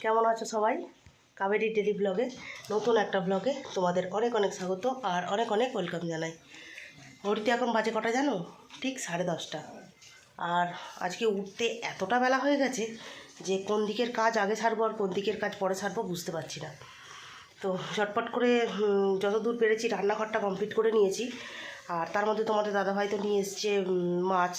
কেমন আছো সবাই? কাবেরী ডেলি ব্লগে নতুন একটা ব্লগে তোমাদের অনেক অনেক স্বাগত আর অনেক অনেক ওয়েলকাম জানাই। ঘড়িতে এখন বাজে কটা জানো? ঠিক 10:30। আর আজকে উঠতে এতটা বেলা হয়ে গেছে যে কোন দিকের কাজ আগে ছাড়বো আর কোন দিকের কাজ পরে ছাড়বো বুঝতে পারছি না। তো ঝটপট করে যতদূর পেরেছি রান্নাঘরটা কমপ্লিট করে নিয়েছি। আর তার মধ্যে তোমাদের দাদাভাই তো নিয়ে এসছে মাছ,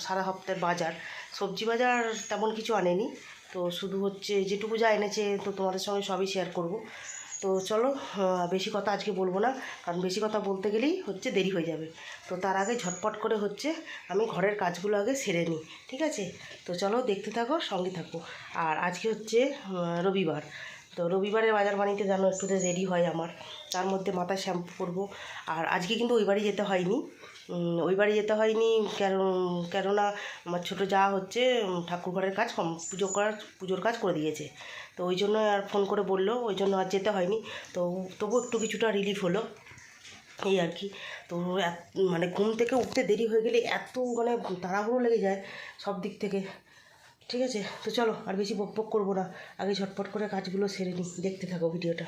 সারা সপ্তাহের বাজার। সবজি বাজার তেমন কিছু আনেনি, তো শুধু হচ্ছে যেটুকু যা এনেছে তো তোমাদের সঙ্গে সবই শেয়ার করব। তো চলো, বেশি কথা আজকে বলবো না, কারণ বেশি কথা বলতে গেলেই হচ্ছে দেরি হয়ে যাবে। তো তার আগে ঝটপট করে হচ্ছে আমি ঘরের কাজগুলো আগে সেরে নিই, ঠিক আছে? তো চলো দেখতে থাকো, সঙ্গে থাকো। আর আজকে হচ্ছে রবিবার। তো রবিবারের বাজার বানিতে জানো একটুতে দেরি হয় আমার, তার মধ্যে মাথায় শ্যাম্পু করবো। আর আজকে কিন্তু ওই বাড়ি যেতে হয়নি, কেননা আমার ছোটো যা হচ্ছে ঠাকুর ঘরের কাজ পুজোর কাজ করে দিয়েছে। তো ওই জন্য আর ফোন করে বললো, ওই জন্য আর যেতে হয়নি। তো তবু একটু কিছুটা রিলিফ হলো, এই আর কি। তো মানে ঘুম থেকে উঠতে দেরি হয়ে গেলে এত মানে তাড়াহুড়ো লেগে যায় সব দিক থেকে, ঠিক আছে? তো চলো আর বেশি বকবক করবো না, আগে ঝটপট করে কাজগুলো সেরে নিই, দেখতে থাকো ভিডিওটা।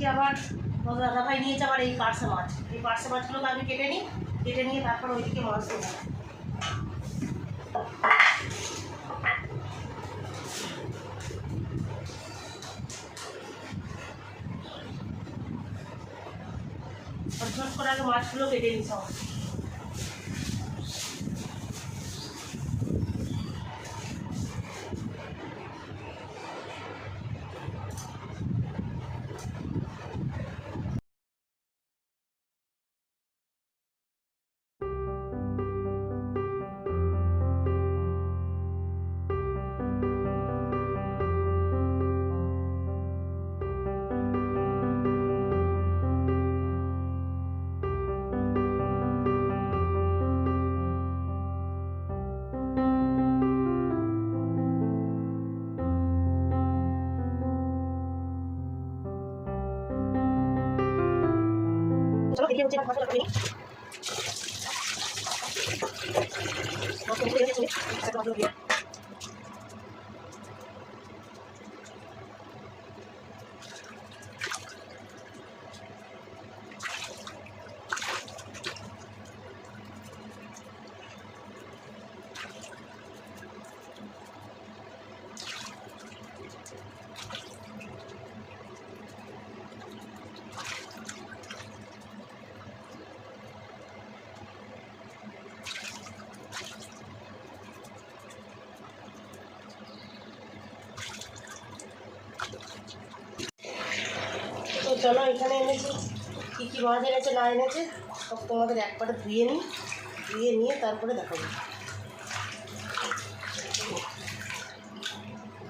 ওইদিকে আবার দাদাভাই নিয়েছে আবার এই পার্সে মাছ। এই পার্সে মাছগুলোকে আমি কেটে নিই, কেটে নিয়ে তারপর ওইদিকে মাছ দেবো। ঝট করে আগে মাছগুলো কেটে নিই সব। চলো দেখি হচ্ছে মাছটা কেটে নিই। তো চলো এখানে এনেছি, কী কী মাছ এনেছে না এনেছে সব তোমাদের একবারে ধুয়ে নিই, ধুয়ে নিয়ে তারপরে দেখাবো।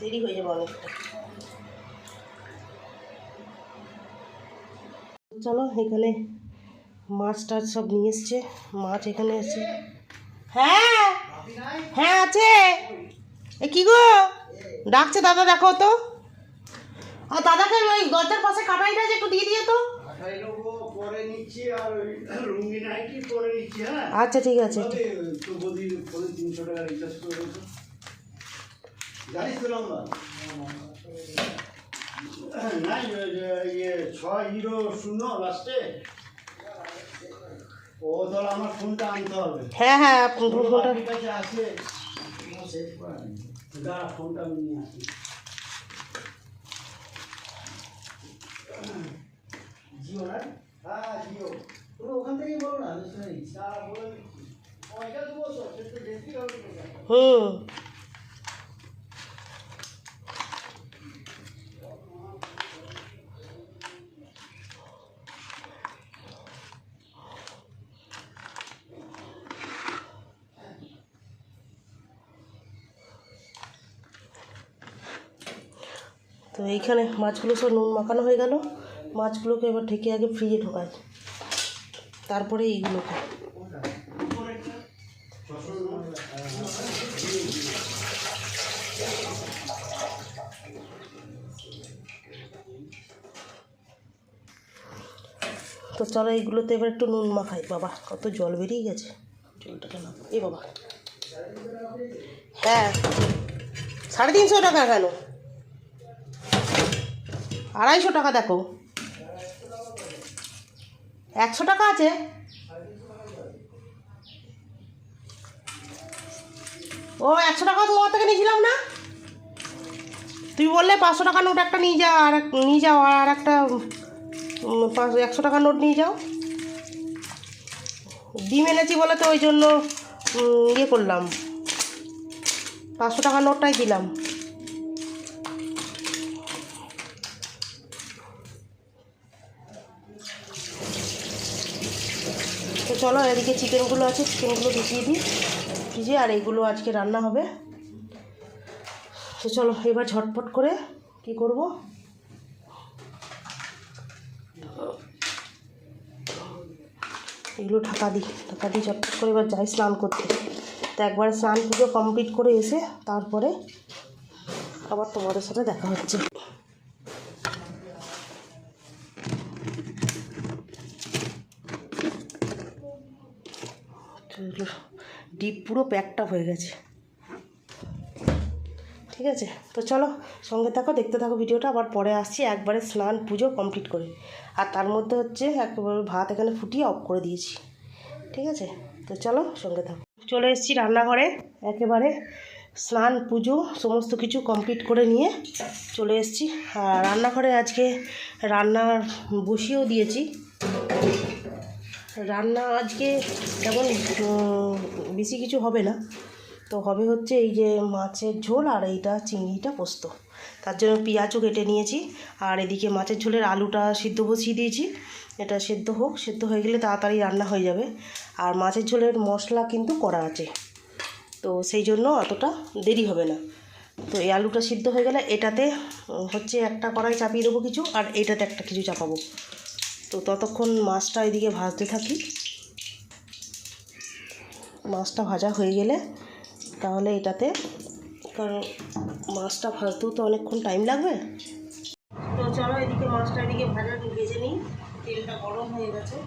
দেরি হয়ে যাবে অনেকটা। চলো এখানে মাছ টাছ সব নিয়ে এসছে, মাছ এখানে এসছে। হ্যাঁ হ্যাঁ আছে। এ কী গো ডাকছে দাদা, দেখো তো। আর দাদাকে ওই দরজার পাশে কাটাইটা আছে একটু দিয়ে দিয়ে তো। আচ্ছা ঠিক আছে। হ্যাঁ হ্যাঁ ফোনটা নিয়ে আসি। জিও না? হ্যাঁ জিও। তুমি ওখান থেকেই বলো না, হুম। তো এইখানে মাছগুলো সব নুন মাখানো হয়ে গেল। মাছগুলোকে এবার ঢেকে আগে ফ্রিজে ঢোকায়, তারপরে এইগুলোকে। তো চলো এইগুলোতে এবার একটু নুন মাখাই। বাবা কত জল বেরিয়ে গেছে, জলটা কেন এ বাবা। হ্যাঁ 350 টাকা কেন? 250 টাকা দেখো, 100 টাকা আছে। ও 100 টাকা তোমার থেকে নিয়েছিলাম না? তুমি বললে 500 টাকা নোট একটা নিয়ে যাও, আর নিয়ে যাও, আর একটা 100 টাকার নোট নিয়ে যাও। ডিম এনেছি বলে তো ওই জন্য ইয়ে করলাম, 500 টাকার নোটটাই দিলাম। তো চলো এদিকে চিকেনগুলো আছে, চিকেনগুলো ঢুকিয়ে দিই ফ্রিজে, আর এইগুলো আজকে রান্না হবে। তো চলো এবার ঝটপট করে কি করব, এগুলো ঢাকা দিই, ঢাকা দিয়ে ঝটপট করে এবার যাই স্নান করতে। তো একবারে স্নান পুজো কমপ্লিট করে এসে তারপরে আবার তোমাদের সাথে দেখা হচ্ছে। ডিপ পুরো প্যাকটা হয়ে গেছে। ঠিক আছে, তো চলো সঙ্গে থাকো, দেখতে থাকো ভিডিওটা। আবার পরে আসছি একবারে স্নান পুজো কমপ্লিট করে। আর তার মধ্যে হচ্ছে একেবারে ভাত এখানে ফুটিয়ে অফ করে দিয়েছি। ঠিক আছে, তো চলো সঙ্গে থাকো। চলে এসেছি রান্নাঘরে, একেবারে স্নান পুজো সমস্ত কিছু কমপ্লিট করে নিয়ে চলে এসেছি। আর রান্নাঘরে আজকে রান্না বসিয়েও দিয়েছি। রান্না আজকে তেমন বেশি কিছু হবে না, তো হবে হচ্ছে এই যে মাছের ঝোল আর এইটা চিংড়িটা পোস্ত। তার জন্য পেঁয়াজও কেটে নিয়েছি। আর এদিকে মাছের ঝোলের আলুটা সিদ্ধ বসিয়ে দিয়েছি, এটা সেদ্ধ হোক, সেদ্ধ হয়ে গেলে তাড়াতাড়ি রান্না হয়ে যাবে। আর মাছের ঝোলের মশলা কিন্তু করা আছে, তো সেই জন্য অতটা দেরি হবে না। তো এই আলুটা সিদ্ধ হয়ে গেলে এটাতে হচ্ছে একটা কড়াই চাপিয়ে দেবো কিছু, আর এইটাতে একটা কিছু চাপাবো। তো ততক্ষণ মাছটা এদিকে ভাজতে থাকি। মাছটা ভাজা হয়ে গেলে তাহলে এটাতে, কারণ মাছটা ভাজতেও তো অনেকক্ষণ টাইম লাগবে। তো চলো এদিকে মাছটা এদিকে ভেজে নিই। তেলটা গরম হয়ে গেছে।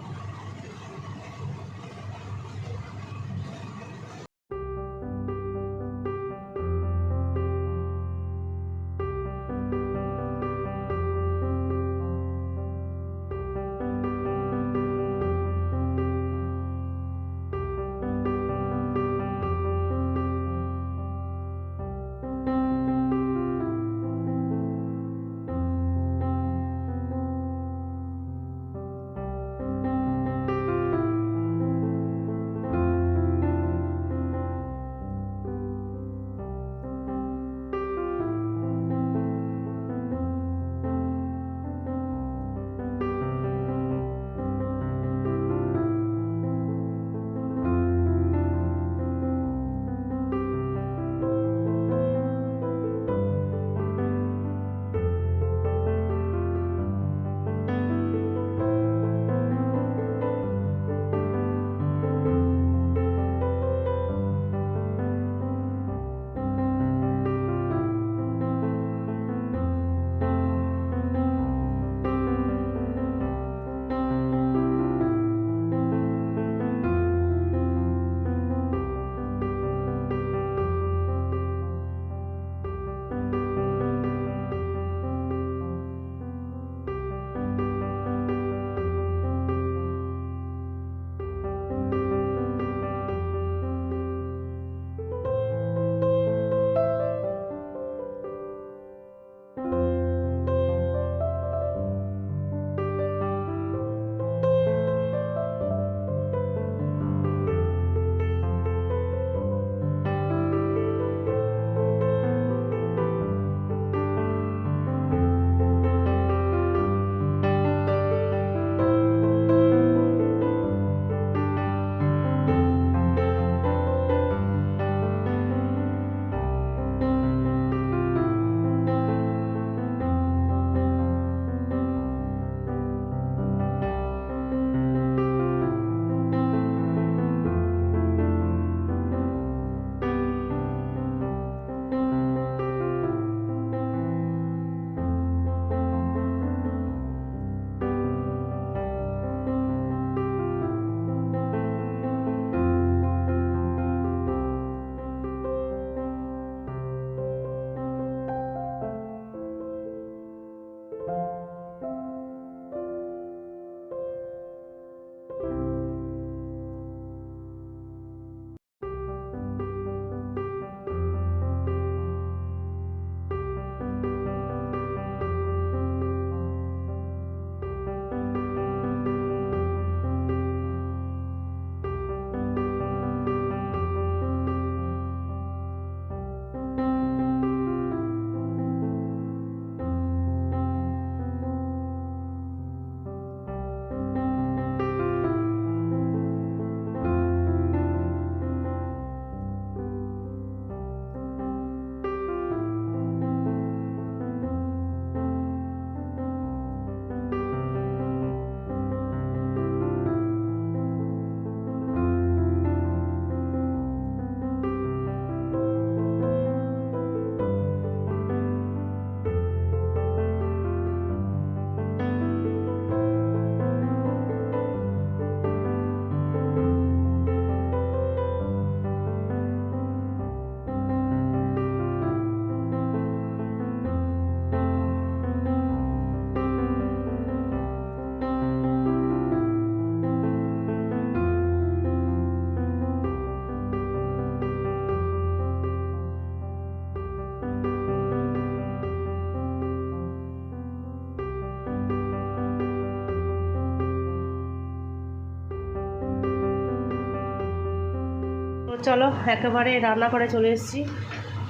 চলো একেবারে রান্না করে চলে এসেছি।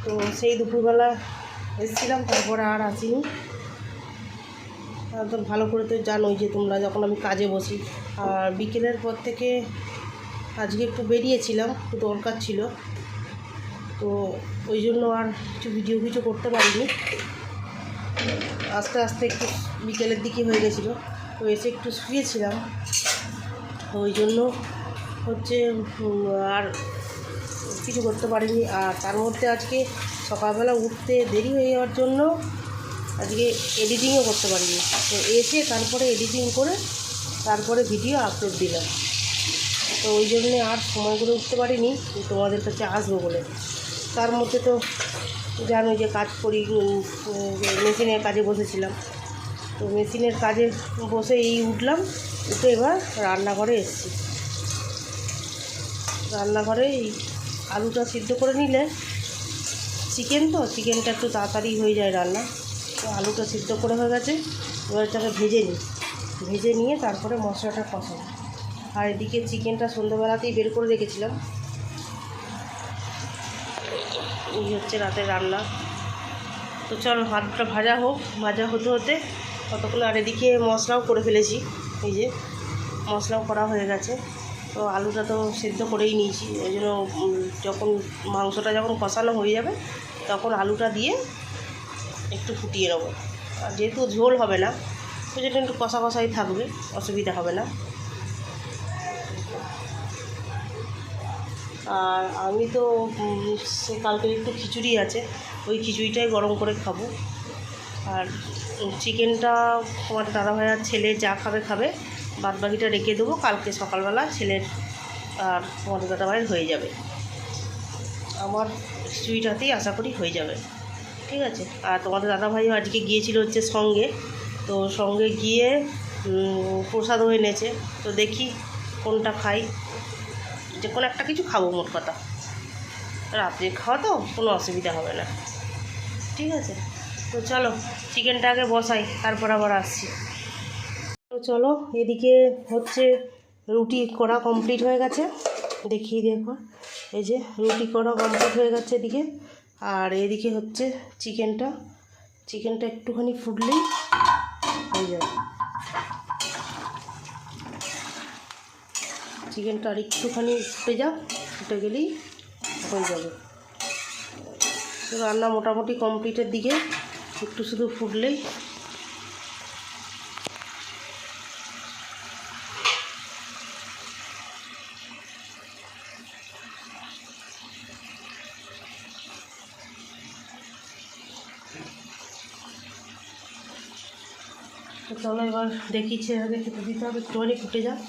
তো সেই দুপুরবেলা এসেছিলাম, তারপরে আর আসিনি। একদম ভালো করে তো জানোই যে তোমরা, যখন আমি কাজে বসি। আর বিকেলের পর থেকে আজকে একটু বেরিয়েছিলাম, একটু দরকার ছিল, তো ওই জন্য আর কিছু করতে পারিনি। আস্তে আস্তে একটু বিকেলের দিকে হয়ে গেছিলো, তো এসে একটু শুয়েছিলাম, ওই জন্য হচ্ছে আর কিছু করতে পারিনি। আর তার মধ্যে আজকে সকালবেলা উঠতে দেরি হয়ে যাওয়ার জন্য আজকে এডিটিংও করতে পারিনি। তো এসে তারপরে এডিটিং করে তারপরে ভিডিও আপলোড দিলাম, তো ওই জন্যে আর সময় করে উঠতে পারিনি তোমাদের কাছে আসবো বলে। তার মধ্যে তো জানো যে কাজ করি, মেশিনের কাজে বসেছিলাম, তো মেশিনের কাজে বসে এই উঠলাম, উঠে এবার রান্নাঘরে এসেছি। রান্নাঘরে এই আলুটা সিদ্ধ করে নিলে, চিকেনটা একটু তাড়াতাড়ি হয়ে যায় রান্না। তো আলুটা সিদ্ধ করে হয়ে গেছে, এবার এটাকে ভেজে নিয়ে তারপরে মশলাটা কষাবো। আর এদিকে চিকেনটা সন্ধ্যাবেলাতেই বের করে রেখেছিলাম। এই হচ্ছে রাতের রান্না। তো চলো আলুটা ভাজা হতে হতে ততক্ষণ। আর এদিকে মশলাও করে ফেলেছি, এই যে মশলাও করা হয়ে গেছে। তো আলুটা তো সেদ্ধ করেই নিয়েছি, ওই জন্য মাংসটা যখন কষানো হয়ে যাবে তখন আলুটা দিয়ে একটু ফুটিয়ে নেবো। আর যেহেতু ঝোল হবে না, ওই জন্য একটু কষাই থাকবে, অসুবিধা হবে না। আর আমি তো কালকে একটু খিচুড়ি আছে, ওই খিচুড়িটাই গরম করে খাবো। আর চিকেনটা তোমার দাদাভাইয়ের ছেলে যা খাবে, বাদবাকিটা রেখে দেবো কালকে সকালবেলা ছেলের আর তোমাদের দাদাভাইয়ের হয়ে যাবে। আমার খিচুড়িটাতেই আশা করি হয়ে যাবে, ঠিক আছে। আর তোমাদের দাদাভাইও আজকে গিয়েছিল হচ্ছে সঙ্গে, তো সঙ্গে গিয়ে প্রসাদও এনেছে। তো দেখি কোনটা খাই, যে কোনো একটা কিছু খাবো, মোট কথা রাত্রে খাওয়া তো কোনো অসুবিধা হবে না, ঠিক আছে। তো চলো চিকেনটা আগে বসাই, তারপর আবার আসছি। তো চলো এদিকে হচ্ছে রুটি করা কমপ্লিট হয়ে গেছে, দেখিয়ে দেখো, এই যে রুটি করা কমপ্লিট হয়ে গেছে এদিকে। আর এদিকে হচ্ছে চিকেনটা একটুখানি ফুটলেই হয়ে যাবে। চিকেনটা আর একটুখানি ফুটে গেলেই হয়ে যাবে। তো রান্না মোটামুটি কমপ্লিটের দিকে, একটু শুধু ফুটলেই। তো চলো এবার দেখি ছেলেকে খেতে দিতে হবে, একটুখানি ফুটে যাক,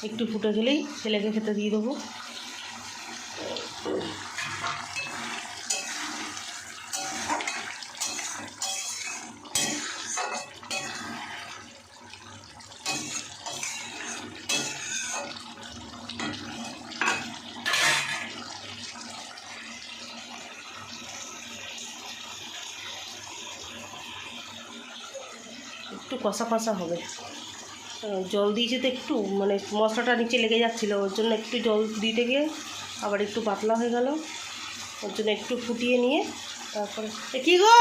একটু ফুটে গেলেই ছেলেকে খেতে দিয়ে দেবো। একটু কষা হবে, জল দিয়েছে তো একটু, মানে মশলাটা নিচে লেগে যাচ্ছিলো, ওর জন্য একটু জল দিতে গিয়ে আবার একটু পাতলা হয়ে গেল, ওর জন্য একটু ফুটিয়ে নিয়ে তারপরে। কি গো,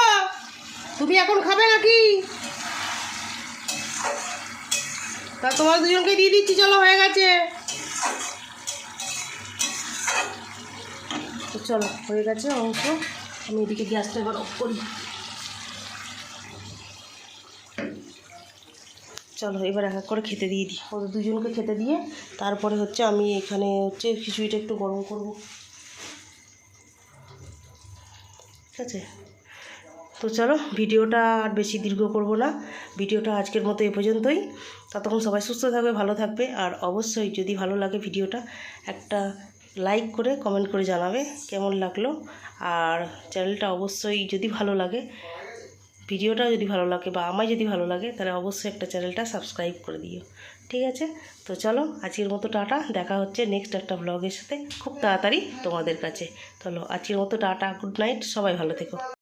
তুমি এখন খাবে নাকি? তা তোমার দুজনকে দিয়ে দিচ্ছি, চলো হয়ে গেছে। তো চলো হয়ে গেছে অংশ, আমি এদিকে গ্যাসটা এবার অফ করি। চলো এবার এক এক করে খেতে দিয়ে দিই, ওদের দুজনকে খেতে দিয়ে তারপরে হচ্ছে আমি এখানে হচ্ছে খিচুড়িটা একটু গরম করব, ঠিক আছে। তো চলো ভিডিওটা আর বেশি দীর্ঘ করব না, ভিডিওটা আজকের মতো এ পর্যন্তই। ততক্ষণ সবাই সুস্থ থাকবে, ভালো থাকবে। আর অবশ্যই যদি ভালো লাগে ভিডিওটা একটা লাইক করে কমেন্ট করে জানাবে কেমন লাগলো। আর চ্যানেলটা অবশ্যই যদি ভালো লাগে, ভিডিওটা যদি ভালো লাগে বা আমায় যদি ভালো লাগে, তাহলে অবশ্যই একটা চ্যানেলটা সাবস্ক্রাইব করে দিও, ঠিক আছে। তো চলো আজকের মতো টাটা, দেখা হচ্ছে নেক্সট একটা ব্লগের সাথে খুব তাড়াতাড়ি তোমাদের কাছে। চলো আজকের মতো টাটা, গুড নাইট, সবাই ভালো থেকো।